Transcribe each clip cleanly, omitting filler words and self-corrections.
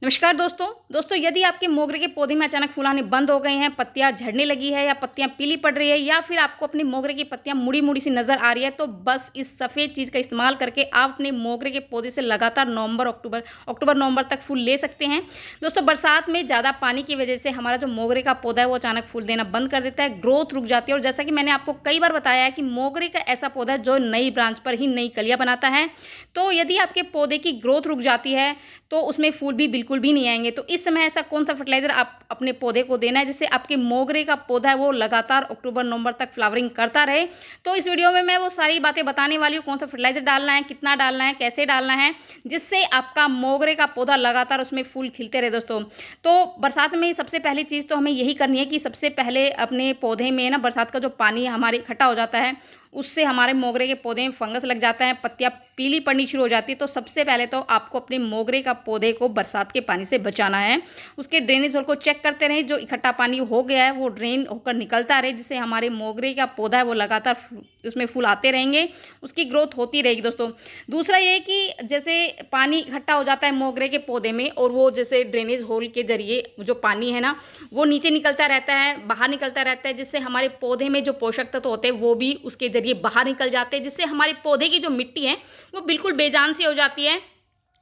नमस्कार दोस्तों यदि आपके मोगरे के पौधे में अचानक फूल आने बंद हो गए हैं, पत्तियां झड़ने लगी है या पत्तियां पीली पड़ रही है या फिर आपको अपने मोगरे की पत्तियां मुड़ी मुड़ी सी नज़र आ रही है, तो बस इस सफ़ेद चीज़ का इस्तेमाल करके आप अपने मोगरे के पौधे से लगातार अक्टूबर नवंबर तक फूल ले सकते हैं। दोस्तों, बरसात में ज़्यादा पानी की वजह से हमारा जो मोगरे का पौधा है वो अचानक फूल देना बंद कर देता है, ग्रोथ रुक जाती है। और जैसा कि मैंने आपको कई बार बताया है कि मोगरे का ऐसा पौधा है जो नई ब्रांच पर ही नई कलियाँ बनाता है। तो यदि आपके पौधे की ग्रोथ रुक जाती है तो उसमें फूल भी बिल्कुल भी नहीं आएंगे। तो इस समय ऐसा कौन सा फर्टिलाइजर आप अपने पौधे को देना है जिससे आपके मोगरे का पौधा है वो लगातार अक्टूबर नवंबर तक फ्लावरिंग करता रहे। तो इस वीडियो में मैं वो सारी बातें बताने वाली हूँ, कौन सा फर्टिलाइजर डालना है, कितना डालना है, कैसे डालना है, जिससे आपका मोगरे का पौधा लगातार उसमें फूल खिलते रहे। दोस्तों, तो बरसात में सबसे पहली चीज़ तो हमें यही करनी है कि सबसे पहले अपने पौधे में ना बरसात का जो पानी हमारे इकट्ठा हो जाता है उससे हमारे मोगरे के पौधे में फंगस लग जाता है, पत्तियां पीली पड़नी शुरू हो जाती है। तो सबसे पहले तो आपको अपने मोगरे का पौधे को बरसात के पानी से बचाना है। उसके ड्रेनेज होल को चेक करते रहें, जो इकट्ठा पानी हो गया है वो ड्रेन होकर निकलता रहे, जिससे हमारे मोगरे का पौधा है वो लगातार उसमें फूल आते रहेंगे, उसकी ग्रोथ होती रहेगी। दोस्तों, दूसरा ये कि जैसे पानी इकट्ठा हो जाता है मोगरे के पौधे में और वो जैसे ड्रेनेज होल के जरिए जो पानी है ना वो नीचे निकलता रहता है, बाहर निकलता रहता है, जिससे हमारे पौधे में जो पोषक तत्व होते हैं वो भी उसके जरिए बाहर निकल जाते हैं, जिससे हमारे पौधे की जो मिट्टी है वो बिल्कुल बेजान सी हो जाती है।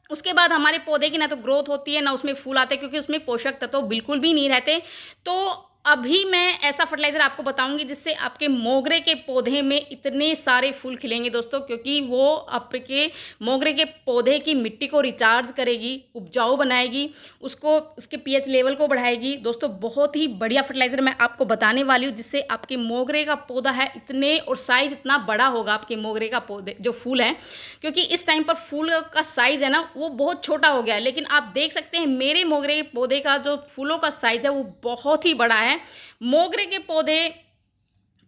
उसके बाद हमारे पौधे की ना तो ग्रोथ होती है ना उसमें फूल आते हैं, क्योंकि उसमें पोषक तत्व बिल्कुल भी नहीं रहते। तो अभी मैं ऐसा फर्टिलाइज़र आपको बताऊंगी जिससे आपके मोगरे के पौधे में इतने सारे फूल खिलेंगे दोस्तों, क्योंकि वो आपके मोगरे के पौधे की मिट्टी को रिचार्ज करेगी, उपजाऊ बनाएगी, उसको उसके पीएच लेवल को बढ़ाएगी। दोस्तों, बहुत ही बढ़िया फर्टिलाइज़र मैं आपको बताने वाली हूँ जिससे आपके मोगरे का पौधा है इतने और साइज़ इतना बड़ा होगा आपके मोगरे का पौधे जो फूल है, क्योंकि इस टाइम पर फूल का साइज़ है ना वो बहुत छोटा हो गया है। लेकिन आप देख सकते हैं मेरे मोगरे के पौधे का जो फूलों का साइज़ है वो बहुत ही बड़ा है। मोगरे के पौधे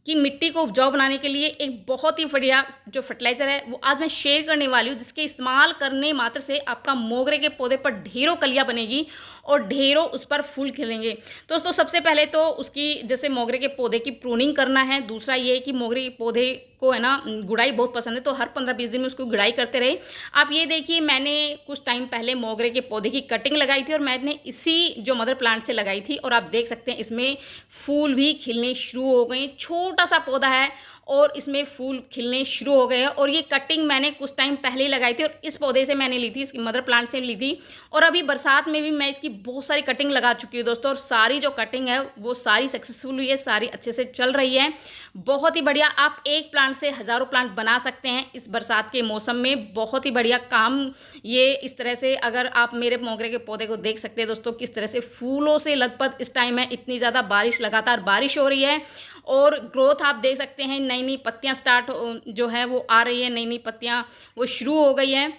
की मिट्टी को उपजाऊ बनाने के लिए एक बहुत ही बढ़िया जो फर्टिलाइज़र है वो आज मैं शेयर करने वाली हूँ, जिसके इस्तेमाल करने मात्र से आपका मोगरे के पौधे पर ढेरों कलियाँ बनेगी और ढेरों उस पर फूल खिलेंगे। दोस्तों, सबसे पहले तो उसकी जैसे मोगरे के पौधे की प्रूनिंग करना है। दूसरा ये कि मोगरे के पौधे को है ना गुड़ाई बहुत पसंद है, तो हर 15-20 दिन में उसको गुड़ाई करते रहे। आप ये देखिए, मैंने कुछ टाइम पहले मोगरे के पौधे की कटिंग लगाई थी और मैंने इसी जो मदर प्लांट से लगाई थी, और आप देख सकते हैं इसमें फूल भी खिलने शुरू हो गए। छोटा सा पौधा है और इसमें फूल खिलने शुरू हो गए हैं। और ये कटिंग मैंने कुछ टाइम पहले ही लगाई थी और इस पौधे से मैंने ली थी, इसकी मदर प्लांट से ली थी। और अभी बरसात में भी मैं इसकी बहुत सारी कटिंग लगा चुकी हूँ दोस्तों, और सारी जो कटिंग है वो सारी सक्सेसफुल हुई है, सारी अच्छे से चल रही है। बहुत ही बढ़िया, आप एक प्लांट से हज़ारों प्लांट बना सकते हैं इस बरसात के मौसम में। बहुत ही बढ़िया काम ये इस तरह से, अगर आप मेरे मोगरे के पौधे को देख सकते हैं दोस्तों, किस तरह से फूलों से लथपथ इस टाइम है, इतनी ज़्यादा बारिश, लगातार बारिश हो रही है और ग्रोथ आप देख सकते हैं। नई नई पत्तियां जो है वो आ रही है, नई नई पत्तियां वो शुरू हो गई हैं।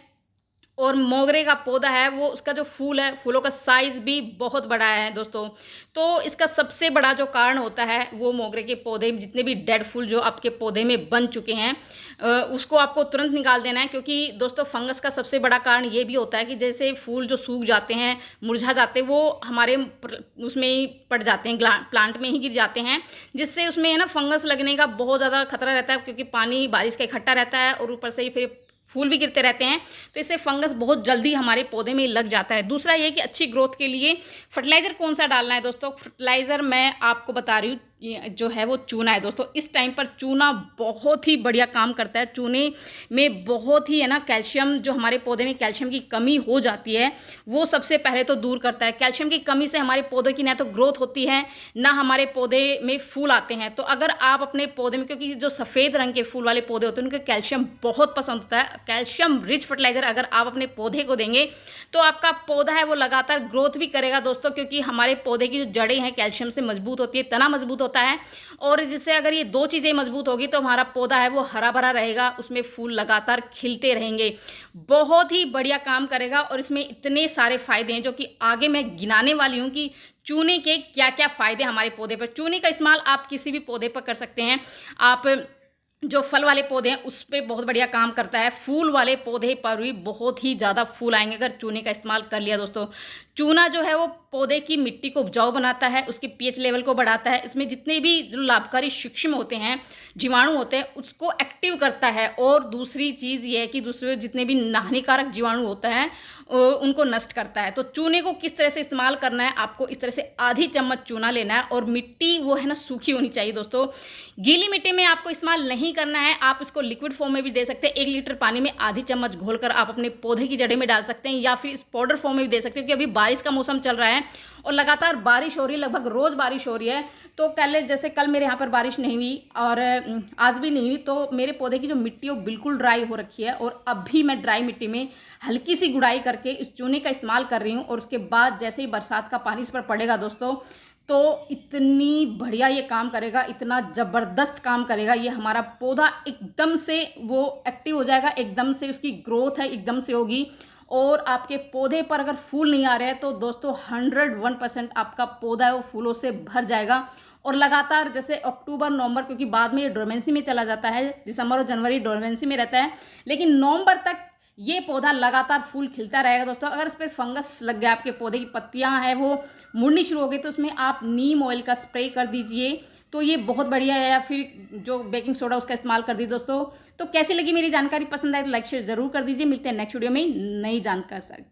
और मोगरे का पौधा है वो, उसका जो फूल है, फूलों का साइज़ भी बहुत बड़ा है दोस्तों। तो इसका सबसे बड़ा जो कारण होता है वो मोगरे के पौधे में जितने भी डेड फूल जो आपके पौधे में बन चुके हैं उसको आपको तुरंत निकाल देना है। क्योंकि दोस्तों, फंगस का सबसे बड़ा कारण ये भी होता है कि जैसे फूल जो सूख जाते हैं, मुरझा जाते हैं, वो हमारे उसमें ही पड़ जाते हैं, प्लांट में ही गिर जाते हैं, जिससे उसमें है ना फंगस लगने का बहुत ज़्यादा खतरा रहता है, क्योंकि पानी बारिश का इकट्ठा रहता है और ऊपर से ही फिर फूल भी गिरते रहते हैं। तो इससे फंगस बहुत जल्दी हमारे पौधे में लग जाता है। दूसरा ये कि अच्छी ग्रोथ के लिए फर्टिलाइज़र कौन सा डालना है दोस्तों, फर्टिलाइज़र मैं आपको बता रही हूँ जो है वो चूना है दोस्तों। इस टाइम पर चूना बहुत ही बढ़िया काम करता है। चूने में बहुत ही है ना कैल्शियम, जो हमारे पौधे में कैल्शियम की कमी हो जाती है वो सबसे पहले तो दूर करता है। कैल्शियम की कमी से हमारे पौधे की ना तो ग्रोथ होती है ना हमारे पौधे में फूल आते हैं। तो अगर आप अपने पौधे में, क्योंकि जो सफ़ेद रंग के फूल वाले पौधे होते हैं उनको कैल्शियम बहुत पसंद होता है, कैल्शियम रिच फर्टिलाइज़र अगर आप अपने पौधे को देंगे तो आपका पौधा है वो लगातार ग्रोथ भी करेगा दोस्तों। क्योंकि हमारे पौधे की जो जड़ें हैं कैल्शियम से मजबूत होती है, तना मजबूत होता है, और जिससे अगर ये दो चीज़ें मजबूत होगी तो हमारा पौधा है वो हरा भरा रहेगा, उसमें फूल लगातार खिलते रहेंगे। बहुत ही बढ़िया काम करेगा और इसमें इतने सारे फ़ायदे हैं जो कि आगे मैं गिनाने वाली हूँ कि चूने के क्या क्या फ़ायदे हमारे पौधे पर। चूने का इस्तेमाल आप किसी भी पौधे पर कर सकते हैं। आप जो फल वाले पौधे हैं उस पर बहुत बढ़िया काम करता है, फूल वाले पौधे पर भी बहुत ही ज़्यादा फूल आएंगे अगर चूने का इस्तेमाल कर लिया दोस्तों। चूना जो है वो पौधे की मिट्टी को उपजाऊ बनाता है, उसके पीएच लेवल को बढ़ाता है, इसमें जितने भी जो लाभकारी सूक्ष्म होते हैं, जीवाणु होते हैं, उसको एक्टिव करता है। और दूसरी चीज़ ये है कि दूसरे जितने भी हानिकारक जीवाणु होता है उनको नष्ट करता है। तो चूने को किस तरह से इस्तेमाल करना है, आपको इस तरह से आधी चम्मच चूना लेना है और मिट्टी वो है ना सूखी होनी चाहिए दोस्तों। गीली मिट्टी में आपको इस्तेमाल नहीं करना है, आप इसको लिक्विड फॉर्म में भी दे सकते हैं। 1 लीटर पानी में आधी चम्मच घोलकर आप अपने पौधे की जड़ें में डाल सकते हैं या फिर इस पाउडर फॉर्म में भी दे सकते हैं, क्योंकि अभी बारिश का मौसम चल रहा है और लगातार बारिश हो रही है, लगभग रोज़ बारिश हो रही है। तो जैसे कल मेरे यहाँ पर बारिश नहीं हुई और आज भी नहीं हुई, तो मेरे पौधे की जो मिट्टी है वो बिल्कुल ड्राई हो रखी है और अब भी मैं ड्राई मिट्टी में हल्की सी गुड़ाई करके इस चूने का इस्तेमाल कर रही हूँ। और उसके बाद जैसे ही बरसात का पानी इस पर पड़ेगा दोस्तों, तो इतनी बढ़िया ये काम करेगा, इतना ज़बरदस्त काम करेगा। ये हमारा पौधा एकदम से वो एक्टिव हो जाएगा, एकदम से उसकी ग्रोथ है एकदम से होगी। और आपके पौधे पर अगर फूल नहीं आ रहे हैं तो दोस्तों 101% आपका पौधा है वो फूलों से भर जाएगा। और लगातार जैसे अक्टूबर नवंबर, क्योंकि बाद में ये डोरमेंसी में चला जाता है, दिसंबर और जनवरी डोरमेंसी में रहता है, लेकिन नवंबर तक ये पौधा लगातार फूल खिलता रहेगा दोस्तों। अगर इस पर फंगस लग गया, आपके पौधे की पत्तियां हैं वो मुड़नी शुरू हो गई, तो उसमें आप नीम ऑयल का स्प्रे कर दीजिए, तो ये बहुत बढ़िया है। या फिर जो बेकिंग सोडा उसका इस्तेमाल कर दीजिए दोस्तों। तो कैसी लगी मेरी जानकारी, पसंद आए तो लाइक शेयर जरूर कर दीजिए। मिलते हैं नेक्स्ट वीडियो में नई जानकारी।